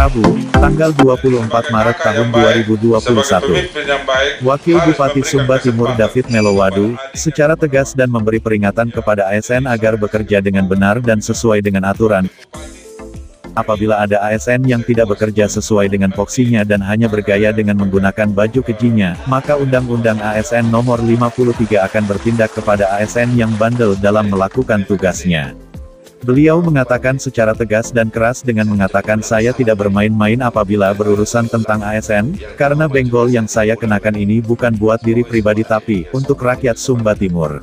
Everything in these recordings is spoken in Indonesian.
Rabu, tanggal 24 Maret tahun 2021. Wakil Bupati Sumba Timur David Melowadu, secara tegas dan memberi peringatan kepada ASN agar bekerja dengan benar dan sesuai dengan aturan. Apabila ada ASN yang tidak bekerja sesuai dengan voksinya dan hanya bergaya dengan menggunakan baju kejinya, maka Undang-Undang ASN Nomor 53 akan bertindak kepada ASN yang bandel dalam melakukan tugasnya. Beliau mengatakan secara tegas dan keras dengan mengatakan saya tidak bermain-main apabila berurusan tentang ASN, karena benggol yang saya kenakan ini bukan buat diri pribadi tapi untuk rakyat Sumba Timur.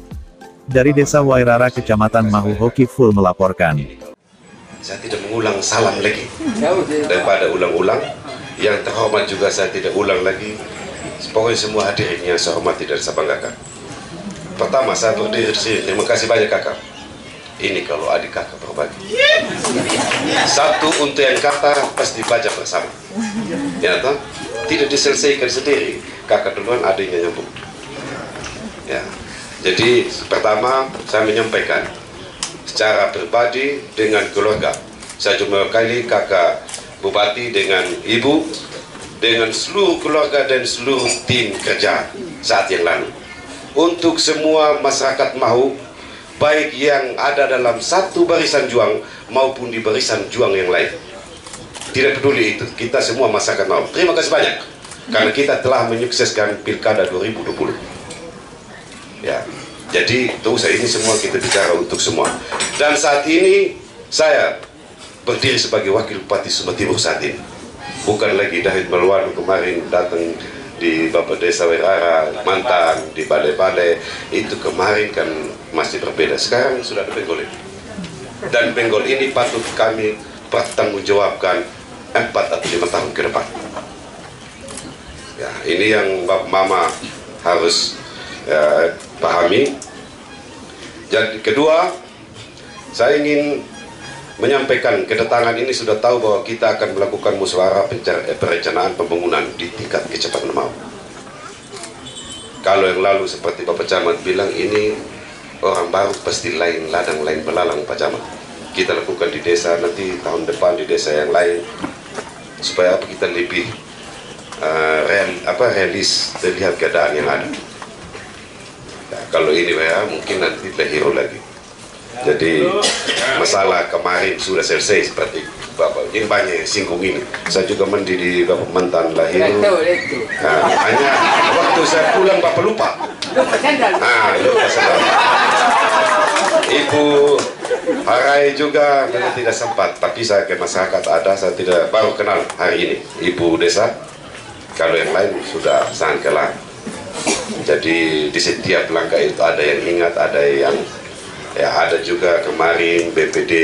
Dari Desa Wairara Kecamatan Mahu Hoki Full melaporkan. Saya tidak mengulang salam lagi. Daripada ulang-ulang, yang terhormat juga saya tidak ulang lagi. Pokoknya semua hadirin yang saya hormati dan saya banggakan. Pertama, saya berdiri di sini. Terima kasih banyak kakak. Ini kalau adik kakak berbagi. Satu untuk yang kata pasti baca bersama. Ya toh? Tidak diselesaikan sendiri. Kakak duluan, adiknya nyambung. Ya. Jadi pertama saya menyampaikan secara pribadi dengan keluarga. Saya cuma kali kakak bupati dengan ibu, dengan seluruh keluarga dan seluruh tim kerja saat yang lalu. Untuk semua masyarakat Mahu, baik yang ada dalam satu barisan juang maupun di barisan juang yang lain. Tidak peduli itu, kita semua masyarakat Mahu. Terima kasih banyak karena kita telah menyukseskan Pilkada 2020. Ya. Jadi ini semua kita bicara untuk semua. Dan saat ini saya berdiri sebagai wakil bupati Sumba Timur saat ini. Bukan lagi David Melowadu kemarin datang di Bapak Desa Wairara, mantan di balai-balai itu kemarin kan masih berbeda. Sekarang sudah ada benggol ini. Dan benggol ini patut kami pertanggungjawabkan 4 atau 5 tahun ke depan. Ya, ini yang Bapak Mama harus pahami. Jadi kedua, saya ingin menyampaikan kedatangan ini sudah tahu bahwa kita akan melakukan musyawarah perencanaan pembangunan di tingkat Kecamatan Mahu. Kalau yang lalu seperti Bapak Camat bilang ini orang baru pasti lain ladang lain belalang Pak Camat. Kita lakukan di desa, nanti tahun depan di desa yang lain supaya kita lebih realis terlihat keadaan yang ada. Nah, kalau ini ya mungkin nanti lahir lagi. Jadi masalah kemarin sudah selesai seperti Bapak. Ini banyak yang singgung ini. Saya juga mandi di Bapak mantan lahir. Nah, hanya waktu saya pulang Bapak lupa. Lupa sandal. Ibu Harai juga memang tidak sempat. Tapi saya ke masyarakat ada, saya tidak baru kenal hari ini. Ibu desa. Kalau yang lain sudah sangat kelar. Jadi di setiap langkah itu ada yang ingat, ada yang ada juga kemarin BPD,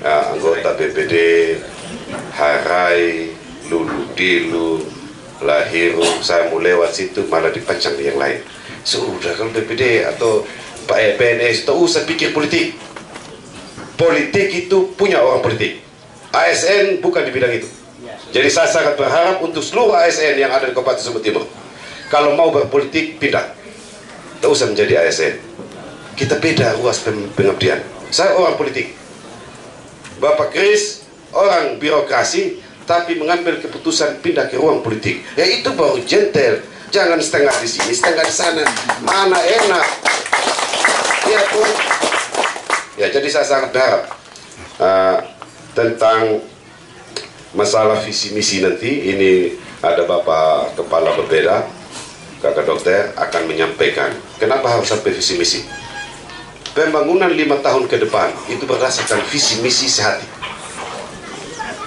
anggota BPD, Harai, Lulu Dilu, Lahiru, saya mau lewat situ malah dipancang yang lain. Sudah kalau BPD atau Pak PNS itu usah pikir politik. Politik itu punya orang politik. ASN bukan di bidang itu. Jadi saya sangat berharap untuk seluruh ASN yang ada di Kabupaten Sumba Timur, kalau mau berpolitik, pindah. Tidak usah menjadi ASN. Kita beda ruas pengabdian. Saya orang politik. Bapak Kris, orang birokrasi, tapi mengambil keputusan pindah ke ruang politik. Ya itu baru gentle. Jangan setengah di sini, setengah di sana. Mana enak. Ya pun. Ya jadi saya sangat berharap tentang masalah visi misi nanti. Ini ada Bapak Kepala Berbeda, kakak dokter akan menyampaikan kenapa harus sampai visi misi. Pembangunan 5 tahun ke depan itu berdasarkan visi misi sehati.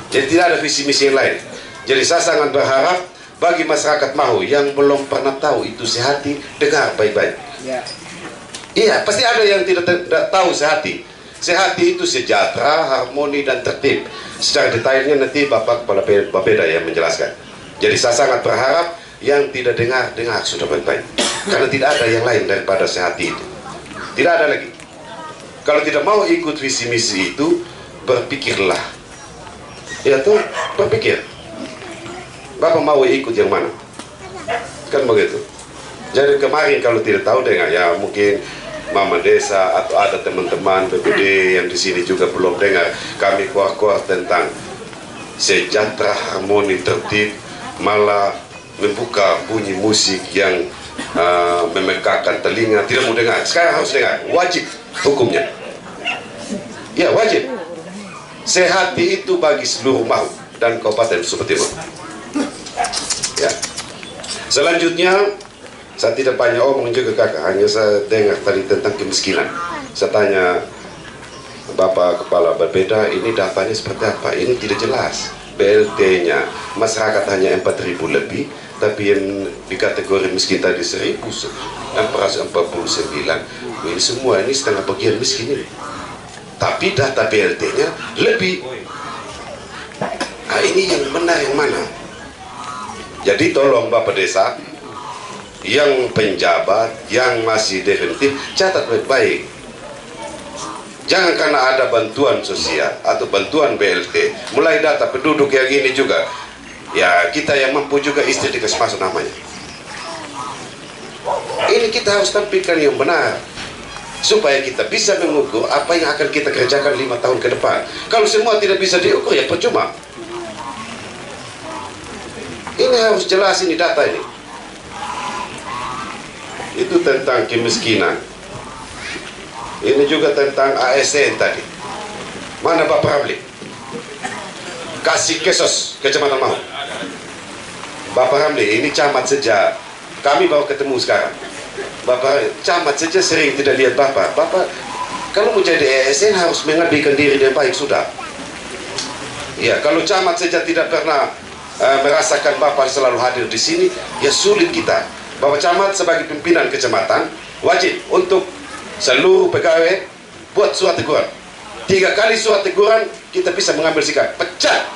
Jadi tidak ada visi misi yang lain. Jadi saya sangat berharap bagi masyarakat Mahu yang belum pernah tahu itu sehati, dengar baik-baik. Iya, pasti ada yang tidak tahu sehati. Sehati itu sejahtera, harmoni dan tertib. Secara detailnya nanti Bapak Kepala Bapeda yang menjelaskan. Jadi saya sangat berharap yang tidak dengar sudah baik-baik. Karena tidak ada yang lain daripada sehati itu. Tidak ada lagi. Kalau tidak mau ikut visi misi itu, berpikirlah. Ya tuh, berpikir. Bapak mau ikut yang mana? Kan begitu. Jadi kemarin kalau tidak tahu dengar, ya mungkin Mama Desa atau ada teman-teman BPD yang di sini juga belum dengar. Kami kuah-kuah tentang sejahtera, harmoni, tertib, malah membuka bunyi musik yang memegahkan telinga, tidak mau dengar. Sekarang harus dengar, wajib hukumnya. Ya, wajib. Sehati itu bagi seluruh makhluk dan Kabupaten Sumba Timur. Ya. Selanjutnya, saya tidak banyak omong juga kakak, hanya saya dengar tadi tentang kemiskinan. Saya tanya Bapak Kepala Bapeda, ini datanya seperti apa? Ini tidak jelas. BLT-nya masyarakat hanya 4.000 lebih, tapi yang di kategori miskin tadi 1.449. Ini semua ini setengah bagian miskin ini. Tapi data BLT-nya lebih. Nah, ini yang benar yang mana? Jadi tolong Bapak Desa, yang penjabat, yang masih definitif, catat baik-baik. Jangan karena ada bantuan sosial atau bantuan BLT, mulai data penduduk yang ini juga, ya kita yang mampu juga istri dikasih masuk namanya. Ini kita harus tampilkan yang benar, supaya kita bisa mengukur apa yang akan kita kerjakan 5 tahun ke depan. Kalau semua tidak bisa diukur, ya percuma. Ini harus jelas ini data ini. Itu tentang kemiskinan. Ini juga tentang ASN tadi. Mana Pak Ramli? Kasih Kesos, Kecamatan Mahu. Bapak Ramli, ini camat saja. Kami baru ketemu sekarang. Bapak camat saja sering tidak lihat Bapak. Bapak kalau mau jadi ASN harus mengabdikan diri dengan baik sudah. Ya, kalau camat saja tidak pernah merasakan Bapak selalu hadir di sini, ya sulit kita. Bapak camat sebagai pimpinan kecamatan wajib untuk seluruh pegawai buat surat teguran. 3 kali surat teguran kita bisa mengambil sikap pecat.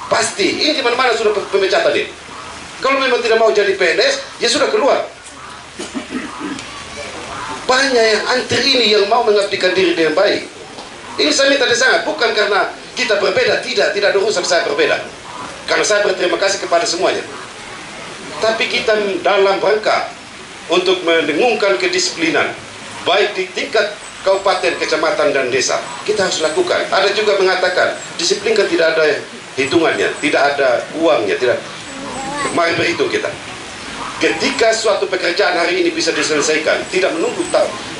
Pasti ini di mana-mana sudah pemecatan ini. Kalau memang tidak mau jadi PNS, ya sudah keluar. Banyak yang antri ini yang mau mengabdikan diri dengan baik. Ini saya minta sangat, bukan karena kita berbeda, tidak ada urusan saya berbeda. Karena saya berterima kasih kepada semuanya. Tapi kita dalam rangka untuk mendengungkan kedisiplinan, baik di tingkat kabupaten, kecamatan, dan desa, kita harus lakukan. Ada juga mengatakan, disiplin kan tidak ada hitungannya, tidak ada uangnya, tidak. Mari berhitung kita. Ketika suatu pekerjaan hari ini bisa diselesaikan, tidak menunggu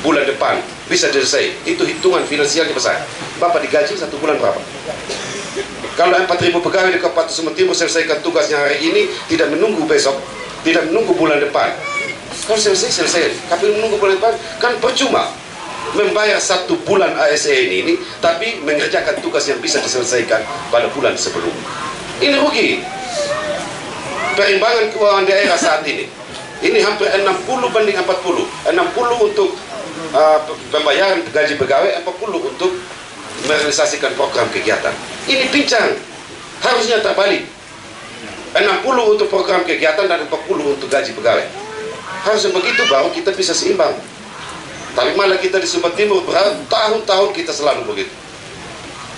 bulan depan bisa selesai, itu hitungan finansialnya besar. Bapak digaji 1 bulan berapa? Kalau 4.000 pegawai di Kabupaten Sumba Timur selesaikan tugasnya hari ini, tidak menunggu besok, tidak menunggu bulan depan. Kalau selesai, tapi menunggu bulan depan kan percuma membayar 1 bulan ASN ini, tapi mengerjakan tugas yang bisa diselesaikan pada bulan sebelum. Ini rugi. Perimbangan keuangan daerah saat ini hampir 60 banding 40. 60 untuk pembayaran gaji pegawai, 40 untuk merealisasikan program kegiatan. Ini pincang, harusnya terbalik. 60 untuk program kegiatan dan 40 untuk gaji pegawai. Harusnya begitu baru kita bisa seimbang. Tapi malah kita di Sumba Timur bertahun-tahun kita selalu begitu.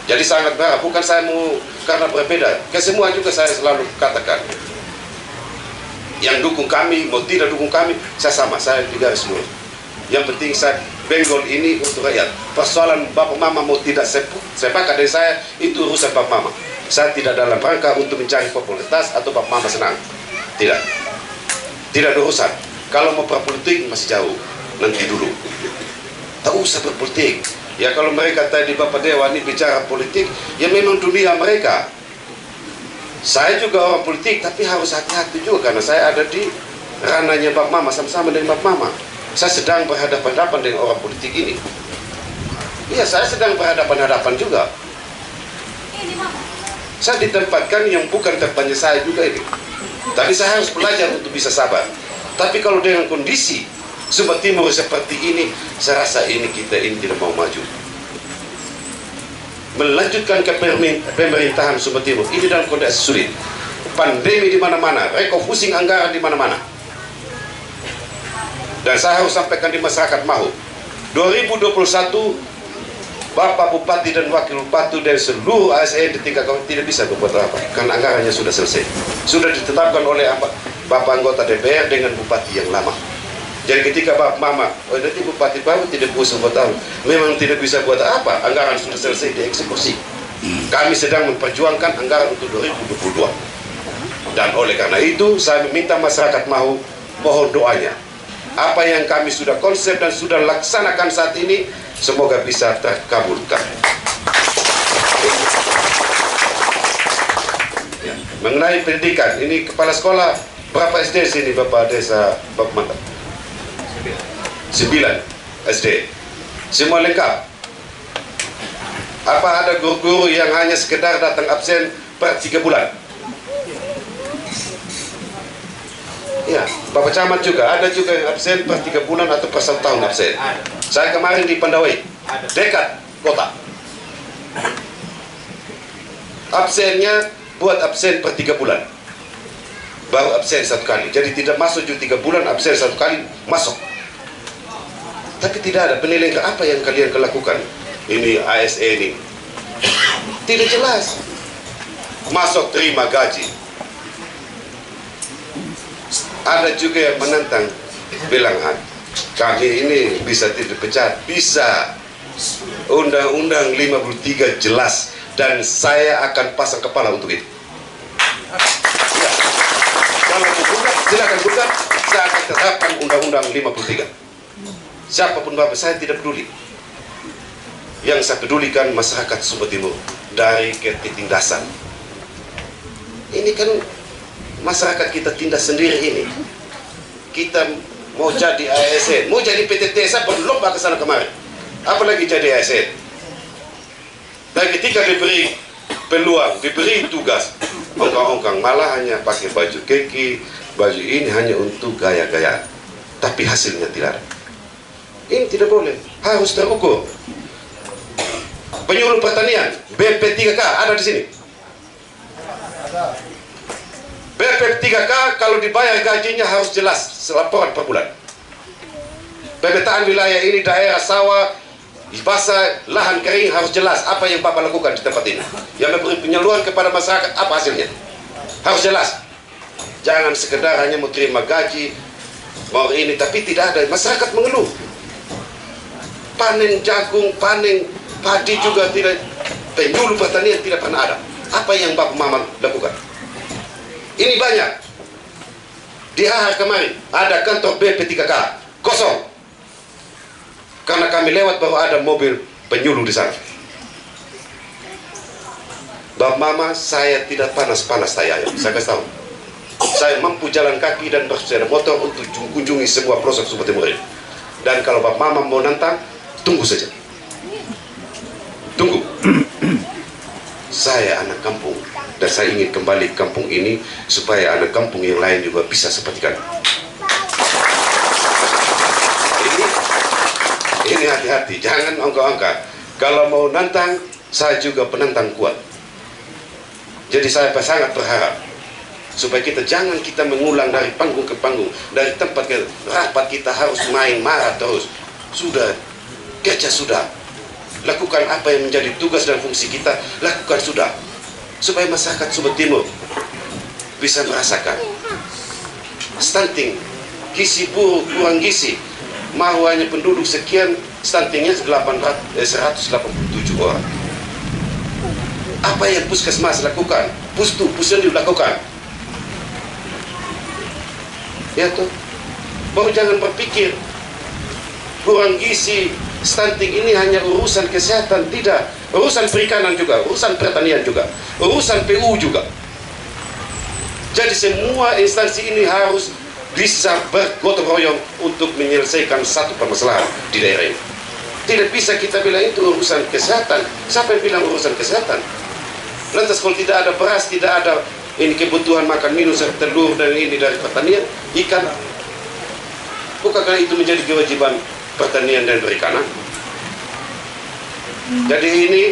Jadi sangat berharap, bukan saya mau karena berbeda, ke semua juga saya selalu katakan, yang dukung kami, mau tidak dukung kami, saya sama, saya di garis lurus. Yang penting saya benggol ini untuk rakyat. Persoalan Bapak Mama mau tidak sepakat dari saya, itu urusan Bapak Mama. Saya tidak dalam rangka untuk mencari popularitas atau Bapak Mama senang. Tidak ada urusan. Kalau mau berpolitik masih jauh, nanti dulu. Tak usah berpolitik. Ya kalau mereka tadi Bapak Dewa ini bicara politik, ya memang dunia mereka. Saya juga orang politik, tapi harus hati-hati juga karena saya ada di ranahnya Bapak Mama, sama-sama dengan Bapak Mama. Saya sedang berhadapan-hadapan dengan orang politik ini. Iya, saya sedang berhadapan-hadapan juga. Saya ditempatkan yang bukan tempatnya saya juga ini. Tapi saya harus belajar untuk bisa sabar. Tapi kalau dengan kondisi Sumba Timur seperti ini, saya rasa kita tidak mau maju. Melanjutkan ke pemerintahan Sumba Timur ini dalam kondisi sulit. Pandemi di mana-mana, refocusing anggaran di mana-mana. Dan saya harus sampaikan di masyarakat Mahu, 2021 Bapak Bupati dan Wakil Bupati dan seluruh ASN di tingkat kabupaten tidak bisa berbuat apa karena anggarannya sudah selesai. Sudah ditetapkan oleh Bapak anggota DPR dengan Bupati yang lama. Jadi ketika Bapak Mama, nanti Bupati baru tidak bisa buat apa, memang tidak bisa buat apa, anggaran sudah selesai dieksekusi. Kami sedang memperjuangkan anggaran untuk 2022. Dan oleh karena itu, saya meminta masyarakat mohon doanya. Apa yang kami sudah konsep dan sudah laksanakan saat ini, semoga bisa terkabulkan. Ya. Mengenai pendidikan, ini kepala sekolah berapa SD sini Bapak Desa Bapak Mantap? 9 SD. Semua lengkap. Apa ada guru-guru yang hanya sekedar datang absen per 3 bulan? Ya, Bapak Camat juga, ada juga yang absen per 3 bulan atau per 1 tahun absen. Saya kemarin di Pandawai, dekat kota. Absennya buat absen per 3 bulan. Baru absen 1 kali. Jadi tidak masuk juga 3 bulan, absen 1 kali, masuk. Tapi tidak ada penilaian apa yang kalian lakukan. Ini ASE ini. Tidak jelas. Masuk terima gaji. Ada juga yang menentang, bilang kami ini bisa tidak pecat. Bisa. Undang-Undang 53 jelas dan saya akan pasang kepala untuk itu. Ya. Kalau gugat, silakan gugat. Saya akan tetapkan Undang-Undang 53. Siapapun Bapak, saya tidak peduli. Yang saya pedulikan masyarakat Sumba Timur dari ketindasan. Ini kan masyarakat kita tindas sendiri ini. Kita mau jadi ASN, mau jadi PTTSA berlomba ke sana kemari. Apalagi jadi ASN. Dan ketika diberi peluang, diberi tugas, ongkang-ongkang malah hanya pakai baju keki, baju ini hanya untuk gaya-gaya. Tapi hasilnya tidak ada. Ini tidak boleh, harus terukur. Penyuluh pertanian, BP3K ada di sini. BP3K kalau dibayar gajinya harus jelas, laporan per bulan. Pemetaan wilayah ini daerah sawah, basah, lahan kering harus jelas apa yang Bapak lakukan di tempat ini. Yang memberi penyaluran kepada masyarakat apa hasilnya? Harus jelas. Jangan sekedar hanya mau terima gaji, mau ini tapi tidak ada. Masyarakat mengeluh. Panen jagung, panen padi juga tidak, penyuluh pertanian tidak pernah ada. Apa yang Bapak Maman lakukan? Ini banyak. Di Ahar kemarin ada kantor BP3K kosong. Karena kami lewat baru ada mobil penyuluh di sana. Bapak Mama, saya tidak panas-panas saya kasih tahu. Saya mampu jalan kaki dan bersepeda motor untuk kunjungi semua pelosok Sumba Timur ini. Dan kalau Bapak Mama mau nantang, tunggu saja. Tunggu. Saya anak kampung dan saya ingin kembali ke kampung ini supaya anak kampung yang lain juga bisa seperti kami. Ini hati-hati, jangan ongkang-ongkang. Kalau mau nantang, saya juga penantang kuat. Jadi saya sangat berharap supaya kita mengulang dari panggung ke panggung, dari tempat ke rapat kita harus main marah terus. Sudah, kerja sudah. Lakukan apa yang menjadi tugas dan fungsi kita, lakukan sudah. Supaya masyarakat Sumba Timur bisa merasakan stunting, gizi buruk, kurang gizi. Mau hanya penduduk sekian, stuntingnya 187 orang. Apa yang puskesmas lakukan, puskesmas lakukan. Ya tuh, baru jangan berpikir kurang gizi, stunting ini hanya urusan kesehatan, tidak. Urusan perikanan juga, urusan pertanian juga, urusan PU juga. Jadi semua instansi ini harus bisa bergotong royong untuk menyelesaikan satu permasalahan di daerah ini. Tidak bisa kita bilang itu urusan kesehatan. Siapa yang bilang urusan kesehatan? Lantas kalau tidak ada beras, tidak ada ini kebutuhan makan minum serta telur dan ini dari pertanian, ikan, bukankah itu menjadi kewajiban pertanian dan perikanan? Jadi ini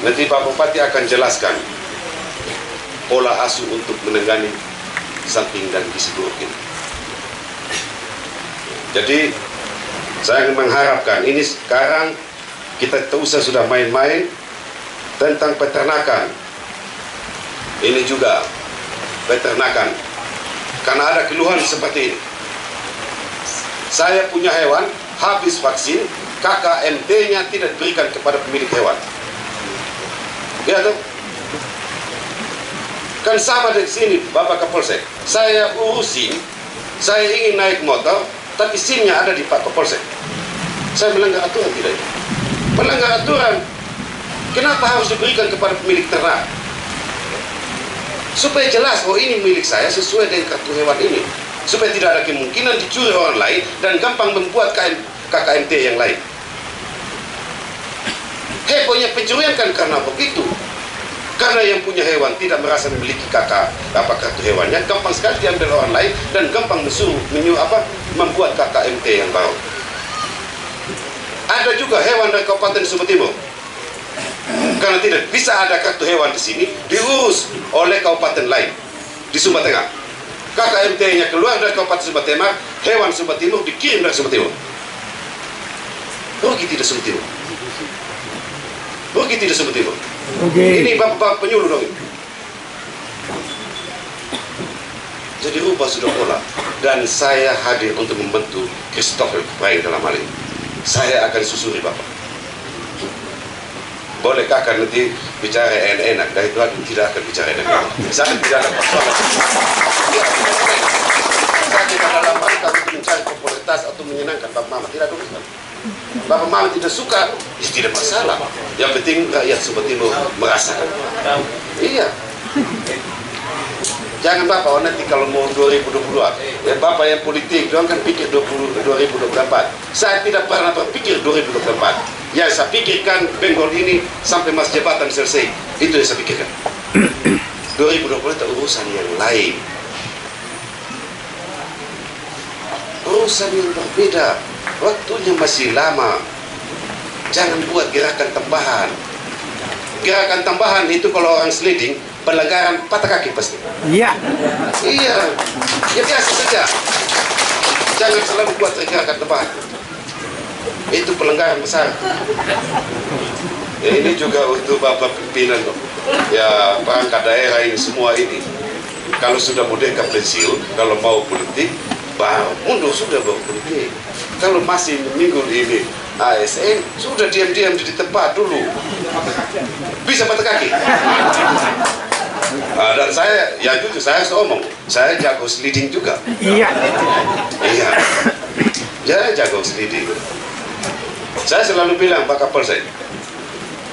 nanti Pak Bupati akan jelaskan pola asuh untuk menangani stunting dan gizi buruk ini. Jadi saya mengharapkan ini sekarang kita tak usah sudah main-main tentang peternakan. Ini juga peternakan, karena ada keluhan seperti ini. Saya punya hewan, habis vaksin, KKMT-nya tidak diberikan kepada pemilik hewan. Ya toh? Kan sama di sini Bapak Kapolsek. Saya urusin, saya ingin naik motor, tapi SIM-nya ada di Pak Kapolsek. Saya melanggar aturan tidak? Melanggar aturan. Kenapa harus diberikan kepada pemilik ternak? Supaya jelas, oh ini milik saya sesuai dengan kartu hewan ini. Supaya tidak ada kemungkinan dicuri orang lain dan gampang membuat KKMT yang lain. Hebohnya pencurian kan karena begitu. Karena yang punya hewan tidak merasa memiliki kartu hewannya, gampang sekali diambil orang lain dan gampang membuat KKMT yang baru. Ada juga hewan dari Kabupaten Sumba Timur. Karena tidak bisa ada kartu hewan di sini, diurus oleh kabupaten lain di Sumba Tengah. KKMT-nya keluar dari Kabupaten Sumba Tengah, hewan Sumba Timur dikirim dari Sumba Timur. Rugi tidak Sumba Timur? Rugi tidak Sumba Timur? Ini bapak penyuluh dong. Jadi rubah sudah pola. Dan saya hadir untuk membantu Christopher Kupraing dalam hal ini. Saya akan susuri bapak. Bolehkah kan nanti bicara enak-enak, dari Tuhan tidak akan bicara enak-enak. Saya tidak ada persoalan. Saya tidak dalam rangka untuk mencari popularitas atau menyenangkan Bapak Mama, tidak ada urusan. Bapak Mama tidak suka, ya tidak masalah. Yang penting rakyat Sumba Timur merasakan. Iya. Jangan Bapak, nanti kalau mau 2022, ya Bapak yang politik, doang kan pikir 2024. Saya tidak pernah berpikir 2024. Yang saya pikirkan Benggol ini sampai masa jabatan selesai. Itu yang saya pikirkan. 2020 itu urusan yang lain. Urusan yang berbeda. Waktunya masih lama. Jangan buat gerakan tambahan. Gerakan tambahan itu kalau orang sliding, pelanggaran patah kaki pasti. Iya. Iya. Ya biasa saja. Jangan selalu buat gerakan tambahan. Itu pelanggaran besar. Ya, ini juga untuk Bapak pimpinan ya perangkat daerah ini semua ini. Kalau sudah merdeka pensiun, kalau mau politik, baru mundur sudah baru politik. Kalau masih minggu ini ASN, sudah diam-diam di tempat dulu. Bisa patah kaki. Dan saya, ya jujur saya harus ngomong, saya jago sliding juga. Iya. Iya. Saya jago sliding. Saya selalu bilang Pak Kapolsek,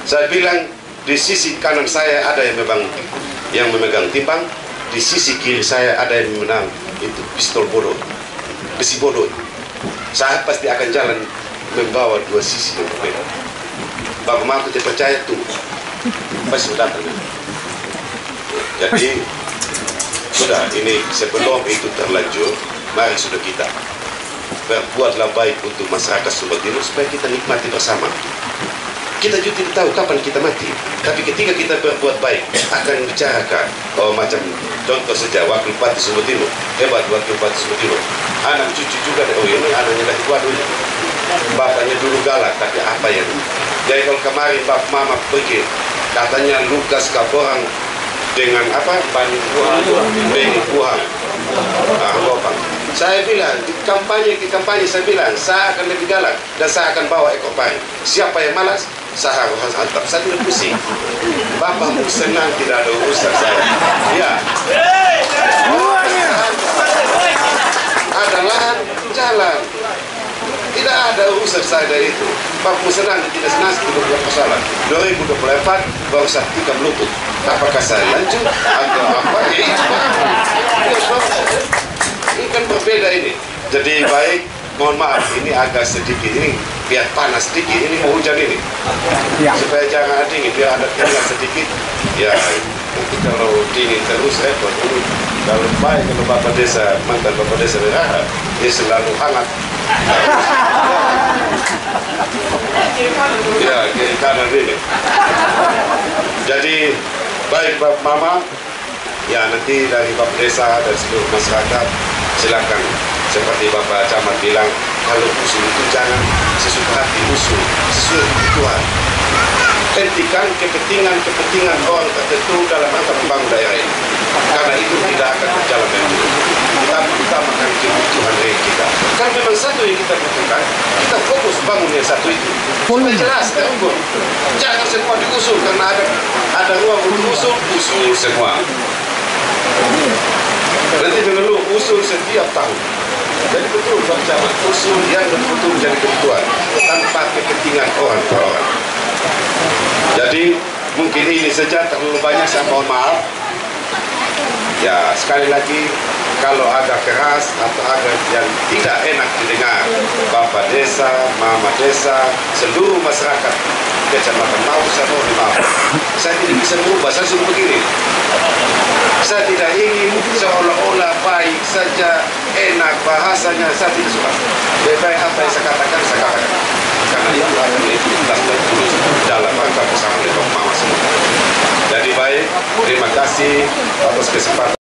saya bilang di sisi kanan saya ada yang memegang timbang, di sisi kiri saya ada yang menang itu pistol bodoh, besi bodoh. Saya pasti akan jalan membawa dua sisi yang berbeda. Bapak Mama tidak percaya tuh, pasti sudah datang. Jadi sudah ini sebelum itu terlanjur, mari sudah kita berbuatlah baik untuk masyarakat Sumba Timur supaya kita nikmati bersama. Kita juga tidak tahu kapan kita mati, tapi ketika kita berbuat baik akan bicarakan macam contoh saja Wakil Bupati Sumba Timur, hebat Wakil Bupati Sumba Timur, anak cucu juga, oh ini anaknya dari waduh, bapaknya dulu galak, tapi apa ya? Jadi kalau kemarin Bapak Mama pergi, katanya Lukas Kaborang dengan apa Banding Buang, saya bilang di kampanye saya bilang saya akan lebih galak dan saya akan bawa ekor pari. Siapa yang malas saya harus hantam. Saya tidak pusing. Bapak mau senang tidak ada urusan saya. Ya. Ada lahan jalan. Tidak ada urusan saya dari itu. Bapak mau senang tidak senang tidak punya masalah. 2024 baru saya tikam lutut. Apakah saya lanjut atau apa? Ya itu. Ini kan berbeda ini. Jadi baik, mohon maaf ini agak sedikit ini biar panas sedikit, ini mau hujan ini. Ya. Supaya jangan dingin, biar ada keringat sedikit. Ya, nanti kalau dingin terus repot. Kalau baik kalau Bapak Desa, mantan Bapak Desa Beraha, dia selalu hangat. Ya, kiri kanan ini. Jadi baik Bapak Mama, ya nanti dari Bapak Desa dan seluruh masyarakat silakan seperti Bapak Camat bilang, kalau usul itu jangan sesuka hati usul, sesuai kebutuhan. hentikan kepentingan orang tertentu dalam rangka membangun daerah ini. Karena itu tidak akan berjalan dengan mulus. Kita utamakan kebutuhan rakyat kita. Kalau memang satu yang kita butuhkan, kita fokus bangun yang satu itu. Supaya jelas, terukur. Jangan semua diusul karena ada ruang untuk usul semua. Nanti mengeluh usul setiap tahun. Jadi betul Pak Camat, usul yang betul menjadi kebutuhan tanpa kepentingan orang per orang. Jadi mungkin ini saja, terlalu banyak, saya mohon maaf. Ya sekali lagi, kalau agak keras atau agak yang tidak enak didengar, Bapak Desa, Mama Desa, seluruh masyarakat Kecamatan Mau, saya mohon maaf. Saya tidak bisa berubah, saya suruh begini. Saya tidak ingin seolah-olah baik saja, enak bahasanya, saya tidak suka. Lebih baik apa yang saya katakan, saya katakan. Karena itu akan ikhlas dan tulus dalam rangka bersama dengan Mama semua. Jadi baik, terima kasih atas kesempatan.